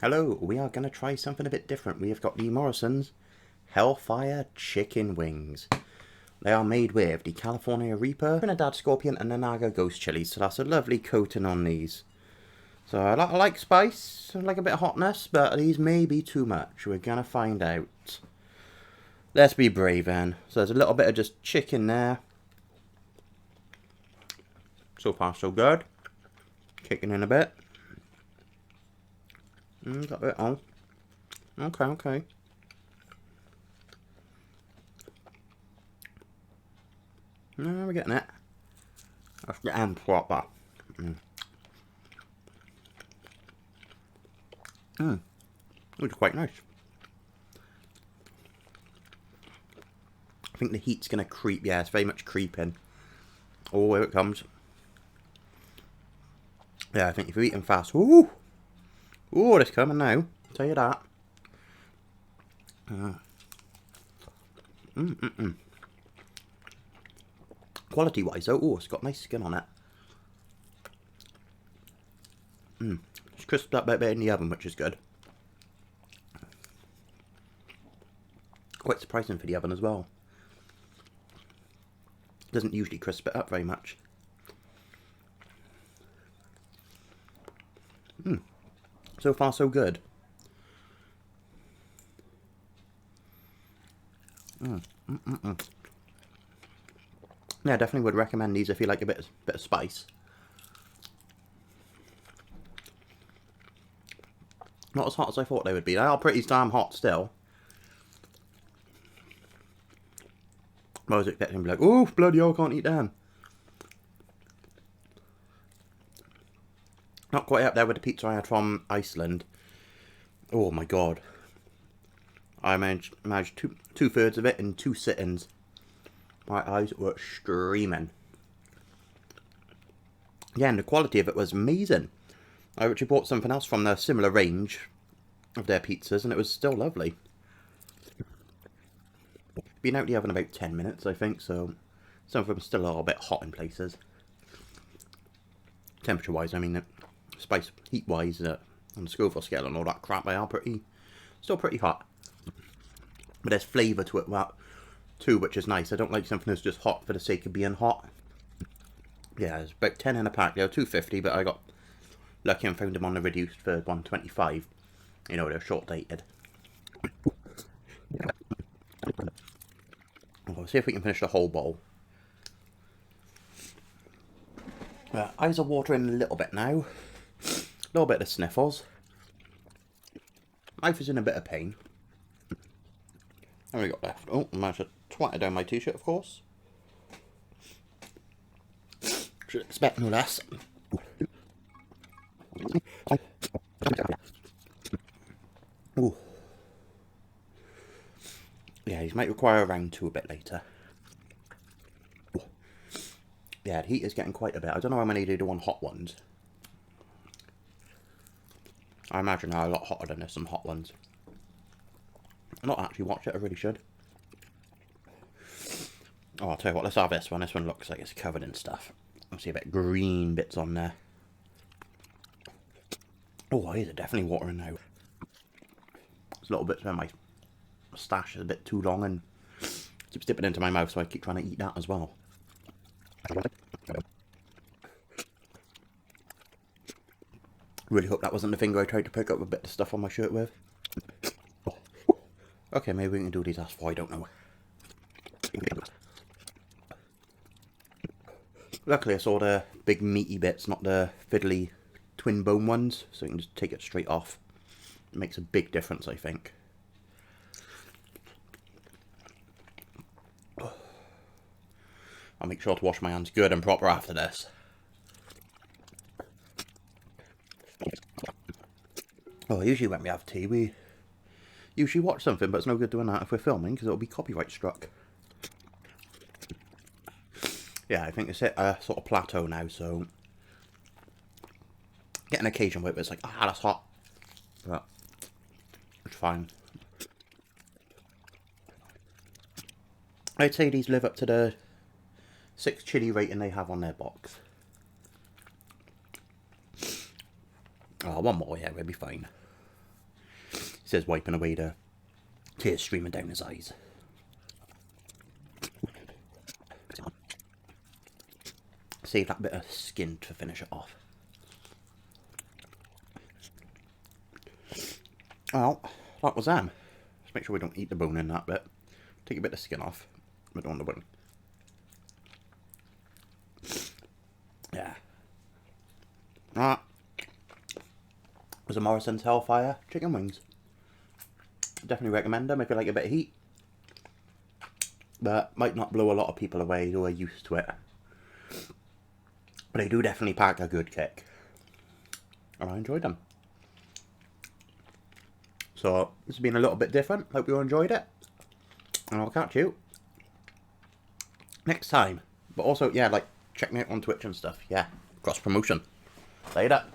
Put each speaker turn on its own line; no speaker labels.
Hello, we are going to try something a bit different. We have got the Morrisons Hellfire chicken wings. They are made with the California Reaper, Trinidad Scorpion and the Naga Ghost chilies. So that's a lovely coating on these. So I like spice, I like a bit of hotness, but these may be too much. We're going to find out. Let's be brave then. So there's a little bit of just chicken there. So far so good. Kicking in a bit. Got a bit on. Okay. No, we're getting it. That's the end proper. It's quite nice. I think the heat's going to creep. Yeah, it's very much creeping. Oh, here it comes. Yeah, I think if you're eating fast. Ooh! Ooh, it's coming now. I'll tell you that. Quality-wise, though, oh, it's got nice skin on it. It's crisped up a bit in the oven, which is good. Quite surprising for the oven as well. Doesn't usually crisp it up very much. So far, so good. Yeah, definitely would recommend these if you like a bit of spice. Not as hot as I thought they would be. They are pretty damn hot still. I was expecting to be like, oh, bloody hell, I can't eat them. Not quite up there with the pizza I had from Iceland. Oh my god. I managed two-thirds of it in 2 sittings. My eyes were streaming. Yeah, and the quality of it was amazing. I actually bought something else from the similar range of their pizzas, and it was still lovely. Been out the oven about 10 minutes, I think, so some of them are still a little bit hot in places. Temperature-wise, I mean, spice heat-wise, on the Scoville scale and all that crap, they are still pretty hot. But there's flavour to it, too, which is nice. I don't like something that's just hot for the sake of being hot. Yeah, there's about 10 in a pack. They're $2.50, but I got lucky and found them on the reduced for $1.25. You know, they're short-dated. We'll see if we can finish the whole bowl. Eyes are watering a little bit now. A little bit of sniffles. Life is in a bit of pain. What have we got left? Oh, I managed to twat it down my t-shirt, of course. Should expect no less. Ooh. Yeah, these might require a round 2 a bit later. Yeah, the heat is getting quite a bit. I don't know how many they do on hot ones. I imagine they're a lot hotter than there's some hot ones. I've not actually watched it, I really should. Oh, I'll tell you what, let's have this one. This one looks like it's covered in stuff. I see a bit of green bits on there. Oh, these are definitely watering now. There's little bits where my moustache is a bit too long and keeps dipping into my mouth, so I keep trying to eat that as well. Really hope that wasn't the finger I tried to pick up a bit of stuff on my shirt with. Okay, maybe we can do these last 4, I don't know. Luckily I saw the big meaty bits, not the fiddly twin bone ones, so you can just take it straight off. It makes a big difference, I think. I'll make sure to wash my hands good and proper after this. Oh, usually when we have tea, we usually watch something, but it's no good doing that if we're filming, because it'll be copyright struck. Yeah, I think it's hit a sort of plateau now, so get an occasion where it's like, ah, that's hot, but it's fine. I'd say these live up to the 6 chili rating they have on their box. Oh, one more, yeah, we'll be fine. says, wiping away the tears streaming down his eyes. Save that bit of skin to finish it off. Well, that was them. Just make sure we don't eat the bone in that bit. Take a bit of skin off. We don't want the bone. Yeah. That was a Morrisons Hellfire chicken wings. Definitely recommend them if you like a bit of heat. But might not blow a lot of people away who are used to it. But they do definitely pack a good kick. And I enjoyed them. So, this has been a little bit different. Hope you enjoyed it. And I'll catch you next time. But also, yeah, like, check me out on Twitch and stuff. Yeah, cross promotion. Later.